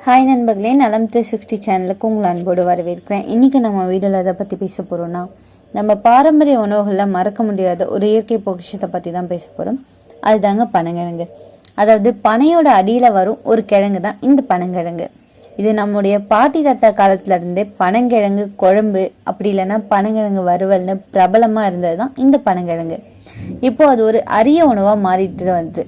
Hi நண்பர்களே, நலம் 360 சேனலுக்கு உங்களை அன்போடு வரவேற்கிறேன். இன்றைக்கி நம்ம வீடியோவில் எதை பற்றி பேச போகிறோன்னா, நம்ம பாரம்பரிய உணவுகளில் மறக்க முடியாத ஒரு இயற்கை பொக்கிஷத்தை பற்றி தான் பேச போகிறோம். அதுதாங்க பனங்கிழங்கு. அதாவது பனையோட அடியில் வரும் ஒரு கிழங்கு தான் இந்த பனங்கிழங்கு. இது நம்முடைய பாட்டி தாத்தா காலத்துலேருந்தே பனங்கிழங்கு குழம்பு, அப்படி இல்லைன்னா பனங்கிழங்கு வறுவல்னு பிரபலமாக இருந்தது தான் இந்த பனங்கிழங்கு. இப்போது அது ஒரு அரிய உணவாக மாறிட்டு வருது.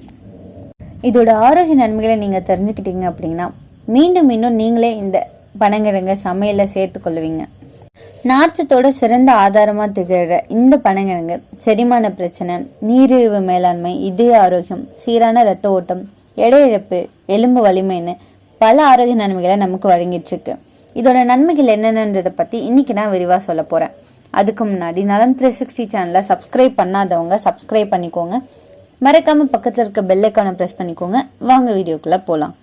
இதோட ஆரோக்கிய நன்மைகளை நீங்கள் தெரிஞ்சுக்கிட்டீங்க அப்படின்னா மீண்டும் நீங்களே இந்த பனங்கிழங்கை சமையலில் சேர்த்து கொள்ளுவீங்க. நார்ச்சத்தோட சிறந்த ஆதாரமாக திகழ இந்த பனங்கிழங்கு செரிமான பிரச்சனை, நீரிழிவு மேலாண்மை, இதய ஆரோக்கியம், சீரான இரத்த ஓட்டம், எடை இழப்பு, எலும்பு வலிமைன்னு பல ஆரோக்கிய நன்மைகளை நமக்கு வழங்கிட்டு இருக்கு. இதோட நன்மைகள் என்னென்னன்றதை பற்றி இன்னைக்கு நான் விரிவாக சொல்ல போகிறேன். அதுக்கு முன்னாடி நலம் 360 சேனலை சப்ஸ்கிரைப் பண்ணாதவங்க சப்ஸ்கிரைப் பண்ணிக்கோங்க. மறக்காமல் பக்கத்தில் இருக்க பெல் ஐக்கானை ப்ரெஸ் பண்ணிக்கோங்க. வாங்க வீடியோக்குள்ளே போகலாம்.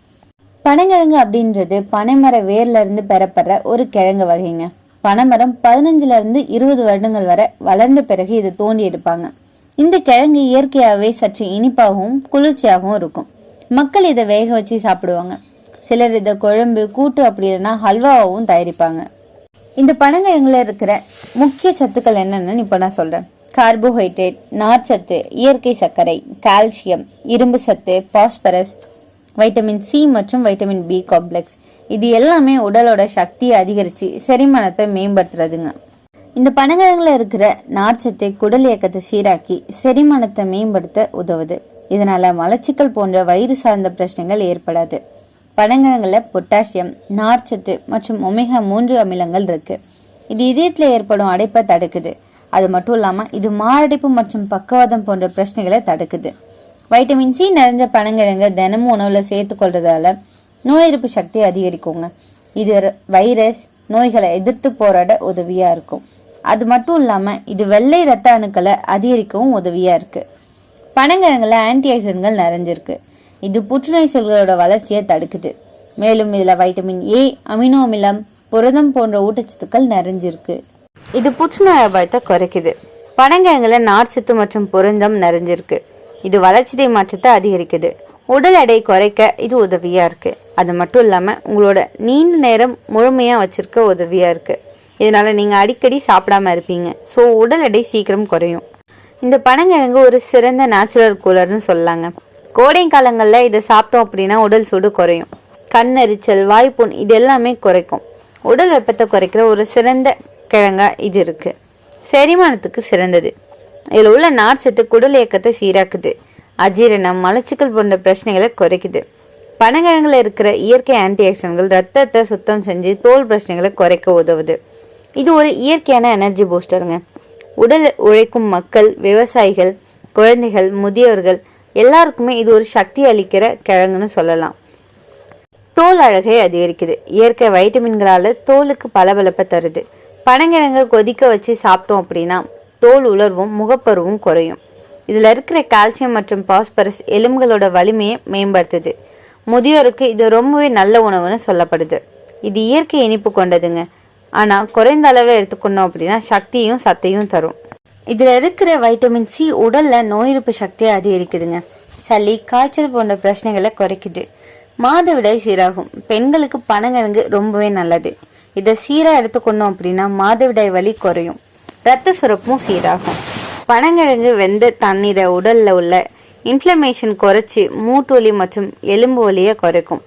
பனங்கிழங்கு அப்படின்றது பனைமர வேர்ல இருந்து பெறப்படுற ஒரு கிழங்கு வகைங்க. பனைமரம் 15 to 20 வருடங்கள் வரை வளர்ந்த பிறகு இதை தோண்டி எடுப்பாங்க. இந்த கிழங்கு இயற்கையாகவே சற்று இனிப்பாகவும் குளிர்ச்சியாகவும் இருக்கும். மக்கள் இதை வேக வச்சு சாப்பிடுவாங்க. சிலர் இதை குழம்பு, கூட்டு, அப்படி இல்லைன்னா ஹல்வாவும் தயாரிப்பாங்க. இந்த பனங்கிழங்குல இருக்கிற முக்கிய சத்துக்கள் என்னென்னு இப்போ நான் சொல்றேன். கார்போஹைட்ரேட், நார்ச்சத்து, இயற்கை சர்க்கரை, கால்சியம், இரும்பு சத்து, பாஸ்பரஸ், வைட்டமின் சி மற்றும் வைட்டமின் பி காம்ப்ளெக்ஸ். இது எல்லாமே உடலோட சக்தியை அதிகரித்து செரிமானத்தை மேம்படுத்துறதுங்க. இந்த பனங்கிழங்குல இருக்கிற நார்ச்சத்தை குடல் இயக்கத்தை சீராக்கி செரிமானத்தை மேம்படுத்த உதவுது. இதனால மலச்சிக்கல் போன்ற வயிறு சார்ந்த பிரச்சனைகள் ஏற்படாது. பனங்கிழங்குல பொட்டாசியம், நார்ச்சத்து மற்றும் ஒமேகா 3 அமிலங்கள் இருக்கு. இது இதயத்தில் ஏற்படும் அடைப்பை தடுக்குது. அது மட்டும் இல்லாமல் இது மாரடைப்பு மற்றும் பக்கவாதம் போன்ற பிரச்சனைகளை தடுக்குது. வைட்டமின் சி நிறைஞ்ச பனங்கிழங்கு தினமும் உணவுல சேர்த்து கொள்றதால நோய் எதிர்ப்பு சக்தி அதிகரிக்குங்க. இது வைரஸ் நோய்களை எதிர்த்து போராட உதவியா இருக்கும். அது மட்டும் இல்லாம இது வெள்ளை ரத்த அணுக்களை அதிகரிக்கவும் உதவியா இருக்கு. பனங்கிழங்குல ஆன்டி ஆக்சிடென்ட்கள் நிறைஞ்சிருக்கு. இது புற்றுநோய் செல்களோட வளர்ச்சியை தடுக்குது. மேலும் இதுல வைட்டமின் ஏ, அமினோ அமிலம், புரதம் போன்ற ஊட்டச்சத்துக்கள் நிறைஞ்சிருக்கு. இது புற்றுநோய் அபாயத்தை குறைக்குது. பனங்கிழங்குல நார்ச்சத்து மற்றும் புரதம் நிறைஞ்சிருக்கு. இது வளர்ச்சிதை மாற்றத்தை அதிகரிக்குது. உடல் எடை குறைக்க இது உதவியா இருக்கு. அது மட்டும் இல்லாம உங்களோட நீண்ட நேரம் முழுமையா வச்சிருக்க உதவியா இருக்கு. இதனால நீங்க அடிக்கடி சாப்பிடாம இருப்பீங்க. ஸோ உடல் எடை சீக்கிரம் குறையும். இந்த பனங்கிழங்கு ஒரு சிறந்த நேச்சுரல் கூலர்னு சொல்லலாங்க. கோடை காலங்கள்ல இதை சாப்பிட்டோம் அப்படின்னா உடல் சூடு குறையும். கண்ணெரிச்சல், வாய்ப்புண் இது எல்லாமே குறைக்கும். உடல் வெப்பத்தை குறைக்கிற ஒரு சிறந்த கிழங்கா இது இருக்கு. செரிமானத்துக்கு சிறந்தது. இதில் உள்ள நார்ச்சத்து குடல் இயக்கத்தை சீராக்குது. அஜீரணம், மலச்சிக்கல் போன்ற பிரச்சனைகளை குறைக்குது. பனங்கிழங்குல இருக்கிற இயற்கை ஆன்டி ஆக்சிடென்ட்கள் ரத்தத்தை சுத்தம் செஞ்சு தோல் பிரச்சனைகளை குறைக்க உதவுது. இது ஒரு இயற்கையான எனர்ஜி பூஸ்டருங்க. உடல் உழைக்கும் மக்கள், விவசாயிகள், குழந்தைகள், முதியோர்கள் எல்லாருக்குமே இது ஒரு சக்தி அளிக்கிற கிழங்குன்னு சொல்லலாம். தோல் அழகை அதிகரிக்குது. இயற்கை வைட்டமின்களால தோலுக்கு பளபளப்பை தருது. பனங்கிழங்கை கொதிக்க வச்சு சாப்பிட்டோம் அப்படின்னா தோல் உலர்வும் முகப்பருவும் குறையும். இதுல இருக்கிற கால்சியம் மற்றும் பாஸ்பரஸ் எலும்புகளோட வலிமையை மேம்படுத்துது. முதியோருக்கு இது ரொம்பவே நல்ல உணவுன்னு சொல்லப்படுது. இது இயற்கை இனிப்பு கொண்டதுங்க. ஆனா குறைந்த அளவில் எடுத்துக்கணும் அப்படின்னா சக்தியும் சத்தையும் தரும். இதுல இருக்கிற வைட்டமின் சி உடல்ல நோய் எதிர்ப்பு சக்தியை அதிகரிக்குதுங்க. சளி, காய்ச்சல் போன்ற பிரச்சனைகளை குறைக்குது. மாதவிடாய் சீராகும். பெண்களுக்கு பனங்கிழங்கு ரொம்பவே நல்லது. இதை சீரா எடுத்துக்கணும் அப்படின்னா மாதவிடாய் வலி குறையும். இரத்த சுரப்பும் சீராகும். பனங்கிழங்கு வெந்த தண்ணீரை உடல்ல உள்ள இன்ஃப்ளமேஷன் குறைச்சி மூட்டு வலி மற்றும் எலும்பு வலியை குறைக்கும்.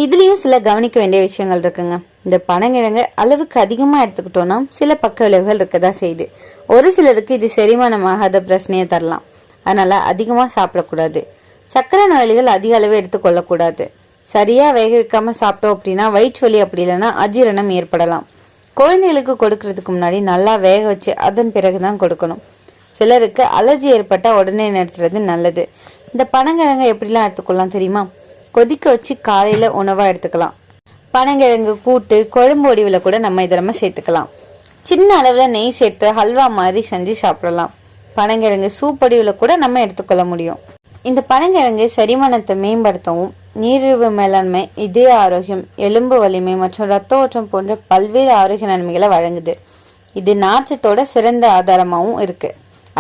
இதுலயும் சில கவனிக்க வேண்டிய விஷயங்கள் இருக்குங்க. இந்த பனங்கிழங்கு அளவுக்கு அதிகமா எடுத்துக்கிட்டோம்னா சில பக்க விளைவுகள் இருக்கதான் செய்யுது. ஒரு சிலருக்கு இது செரிமானமாகாத பிரச்சனையை தரலாம். அதனால அதிகமா சாப்பிடக்கூடாது. சர்க்கரை நோயாளிகள் அதிக அளவு எடுத்துக்கொள்ளக்கூடாது. சரியா வேக வைக்காம சாப்பிட்டோம் அப்படின்னா வயிற்று வலி, அப்படி இல்லைன்னா அஜீரணம் ஏற்படலாம். குழந்தைகளுக்கு கொடுக்கறதுக்கு முன்னாடி நல்லா வேக வச்சு அதன் பிறகுதான் கொடுக்கணும். சிலருக்கு அலர்ஜி ஏற்பட்டா உடனே நிறுத்துறது நல்லது. இந்த பனங்கிழங்கை எப்படிலாம் எடுத்துக்கொள்ளலாம் தெரியுமா? கொதிக்க வச்சு காலையில உணவா எடுத்துக்கலாம். பனங்கிழங்கு கூட்டு, குழம்பு வடிவில் கூட நம்ம இதெல்லாம் சேர்த்துக்கலாம். சின்ன அளவுல நெய் சேர்த்து ஹல்வா மாதிரி செஞ்சு சாப்பிடலாம். பனங்கிழங்கு சூப் வடிவில் கூட நம்ம எடுத்துக்கொள்ள முடியும். இந்த பனங்கிழங்கு செரிமானத்தை மேம்படுத்தவும், நீரிழிவு மேலாண்மை, இதய ஆரோக்கியம், எலும்பு வலிமை மற்றும் இரத்த ஓட்டம் போன்ற பல்வேறு ஆரோக்கிய நன்மைகளை வழங்குது. இது நார்ச்சத்தோட சிறந்த ஆதாரமாகவும் இருக்கு.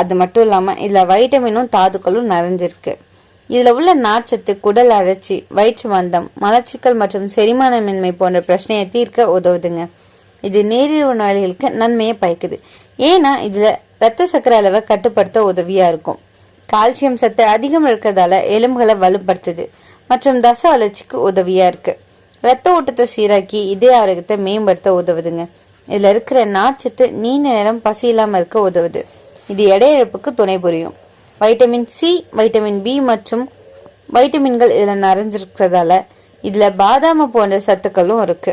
அது மட்டும் இல்லாம இதுல வைட்டமினும் தாதுக்களும் நிறைஞ்சிருக்கு. இதுல உள்ள நார்ச்சத்து குடல் அழற்சி, வயிற்று மந்தம், மலச்சிக்கல் மற்றும் செரிமானமின்மை போன்ற பிரச்சனையை தீர்க்க உதவுதுங்க. இது நீரிழிவு நோயாளிகளுக்கு நன்மையை பயக்குது. ஏன்னா இதுல ரத்த சக்கரை அளவை கட்டுப்படுத்த உதவியா இருக்கும். கால்சியம் சத்து அதிகம் இருக்கிறதால எலும்புகளை வலுப்படுத்துது மற்றும் தச வளர்ச்சிக்கு உதவியா இருக்கு. ரத்த ஓட்டத்தை சீராக்கி இதய ஆரோக்கியத்தை மேம்படுத்த உதவுதுங்க. இதுல இருக்கிற நார்ச்சத்து நீண்ட நேரம் பசி இல்லாம இருக்க உதவுது. இது எடை இழப்புக்கு துணை புரியும். வைட்டமின் சி, வைட்டமின் பி மற்றும் வைட்டமின்கள் இதுல நிறைஞ்சிருக்கிறதால இதுல பாதாம போன்ற சத்துக்களும் இருக்கு.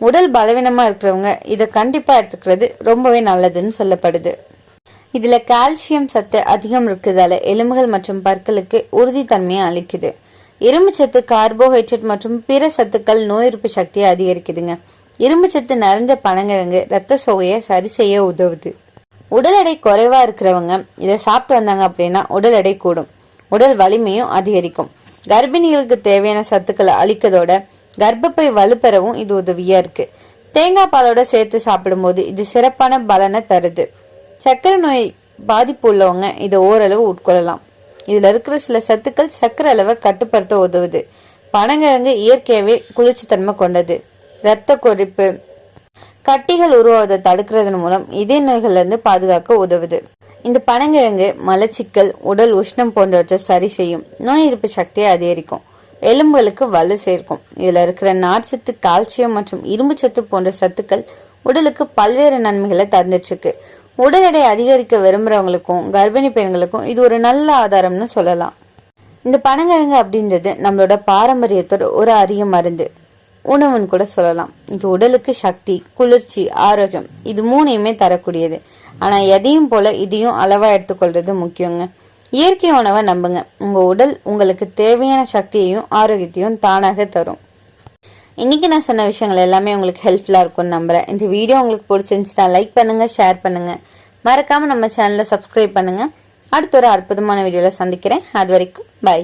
உடல் பலவீனமா இருக்கிறவங்க இதை கண்டிப்பா எடுத்துக்கிறது ரொம்பவே நல்லதுன்னு சொல்லப்படுது. இதுல கால்சியம் சத்து அதிகம் இருக்கிறதால எலும்புகள் மற்றும் பற்களுக்கு உறுதித்தன்மையை அளிக்குது. இரும்பு சத்து, கார்போஹைட்ரேட் மற்றும் பிற சத்துக்கள் நோய் எதிர்ப்பு சக்தியை அதிகரிக்குதுங்க. இரும்பு சத்து நிறைஞ்ச பனங்கிழங்கு ரத்த சோகையை சரி செய்ய உதவுது. உடல் எடை குறைவா இருக்கிறவங்க இதை சாப்பிட்டு வந்தாங்க அப்படின்னா உடல் எடை கூடும், உடல் வலிமையும் அதிகரிக்கும். கர்ப்பிணிகளுக்கு தேவையான சத்துக்களை அளிக்கதோட கர்ப்பப்பை வலுப்பெறவும் இது உதவியா இருக்கு. தேங்காய் பாலோட சேர்த்து சாப்பிடும்போது இது சிறப்பான பலனை தருது. சர்க்கரை நோய் பாதிப்பு உள்ளவங்க இதை ஓரளவு உட்கொள்ளலாம். இதுல இருக்கிற சில சத்துக்கள் சர்க்கரை அளவை கட்டுப்படுத்த உதவுது. பனங்கிழங்கு இயற்கையாவே குளிர்ச்சித்தன்மை கொண்டது. இரத்த கொதிப்பு, கட்டிகள் உருவாவதை தடுக்கிறதன் மூலம் இதய நோய்கள்ல இருந்து பாதுகாக்க உதவுது. இந்த பனங்கிழங்கு மலச்சிக்கல், உடல் உஷ்ணம் போன்றவற்றை சரி செய்யும். நோய் எதிர்ப்பு சக்தியை அதிகரிக்கும். எலும்புகளுக்கு வலு சேர்க்கும். இதுல இருக்கிற நார்ச்சத்து, கால்சியம் மற்றும் இரும்பு சத்து போன்ற சத்துக்கள் உடலுக்கு பல்வேறு நன்மைகளை தந்துட்டு இருக்கு. உடல் எடை அதிகரிக்க விரும்புறவங்களுக்கும் கர்ப்பிணி பெண்களுக்கும் இது ஒரு நல்ல ஆதாரம்னு சொல்லலாம். இந்த பனங்கிழங்கு அப்படின்றது நம்மளோட பாரம்பரியத்தோட ஒரு அரிய மருந்து உணவுன்னு கூட சொல்லலாம். இது உடலுக்கு சக்தி, குளிர்ச்சி, ஆரோக்கியம் இது மூணையுமே தரக்கூடியது. ஆனா எதையும் போல இதையும் அளவா எடுத்துக்கொள்றது முக்கியங்க. இயற்கை உணவை நம்புங்க. உங்க உடல் உங்களுக்கு தேவையான சக்தியையும் ஆரோக்கியத்தையும் தானாக தரும். இன்னைக்கு நான் சொன்ன விஷயங்கள் எல்லாமே உங்களுக்கு ஹெல்ப்ஃபுல்லா இருக்கும்னு நம்புறேன். இந்த வீடியோ உங்களுக்கு பிடிச்சிருந்துச்சுன்னா லைக் பண்ணுங்க, ஷேர் பண்ணுங்க, மறக்காம நம்ம சேனலை சப்ஸ்கிரைப் பண்ணுங்க. அடுத்த ஒரு அற்புதமான வீடியோல சந்திக்கிறேன். அது வரைக்கும் பை.